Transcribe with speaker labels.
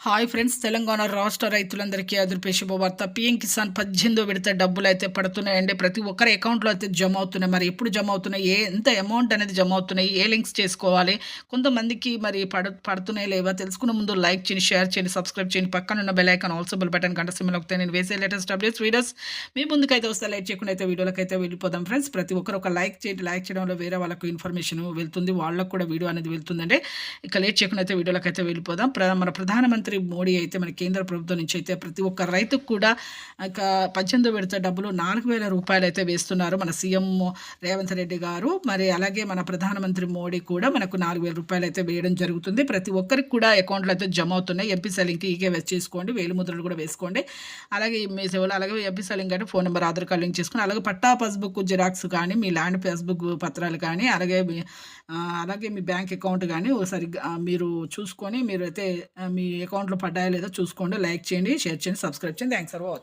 Speaker 1: Hi friends, Telangana రాష్ట్ర రైతులందరికీ అదిరిపే శుభవార్త. పీఎం కిసాన్ 18వ విడత డబ్బులు అయితే పడుతున్నాయండి. ప్రతి ఒక్కరి అకౌంట్లో అయితే జమ అవుతున్నాయి. మరి ఎప్పుడు జమ అవుతున్నాయి, ఎంత అమౌంట్ అనేది జమ అవుతున్నాయి, ఏ లింక్స్ చేసుకోవాలి, కొంతమందికి మరి పడుతున్నాయి లేవా తెలుసుకునే ముందు లైక్ చేయండి, షేర్ చేయండి, సబ్స్క్రైబ్ చేయండి, పక్కన ఉన్న bell icon also bell button గంట సింబల్ నొక్కితే నేను వేసే లేటెస్ట్ అప్డేట్స్ వీడియోస్ మీ ముందుకైతే వస్తే లైక్ చేయకుండా అయితే వీడియోలకైతే వెళ్ళిపోదాం. ఫ్రెండ్స్, ప్రతి ఒక్కరు ఒక లైక్ చేయండి. లైక్ చేయడంలో వేరే వాళ్ళకు ఇన్ఫర్మేషన్ వెళ్తుంది, వాళ్ళకు కూడా వీడియో అనేది వెళ్తుందండి. ఇక లేట్ చేయకుండా అయితే వీడియోలకైతే వెళ్ళిపోదాం. మన ప్రధానమంత్రి మోడీ అయితే మన కేంద్ర ప్రభుత్వం నుంచి అయితే ప్రతి ఒక్క రైతుకు కూడా ఇక 18వ విడత డబ్బులు 4,000 రూపాయలు అయితే వేస్తున్నారు మన సీఎం రేవంత్ రెడ్డి గారు. మరి అలాగే మన ప్రధానమంత్రి మోడీ కూడా మనకు 4,000 రూపాయలు అయితే వేయడం జరుగుతుంది. ప్రతి ఒక్కరికి కూడా అకౌంట్లో అయితే జమ అవుతున్నాయి. ఎంపీ సెలింగ్కి ఈకే చేసుకోండి, వేలు ముద్రలు కూడా వేసుకోండి. అలాగే మీ సేవలు అలాగే ఎంపీ సెలింగ్ అంటే phone number, Aadhaar card link చేసుకుని, అలాగే పట్టా పాస్బుక్ జిరాక్స్ కానీ, మీ ల్యాండ్ పాస్బుక్ పత్రాలు కానీ, అలాగే మీ బ్యాంక్ అకౌంట్ కానీ సరిగ్గా మీరు చూసుకొని, మీరు అయితే మీ అకౌంట్లో పడ్డాయో లేదో చూసుకోండి. లైక్ చేయండి, షేర్ చేయండి, సబ్స్క్రైబ్ చేయండి. Thanks for watching.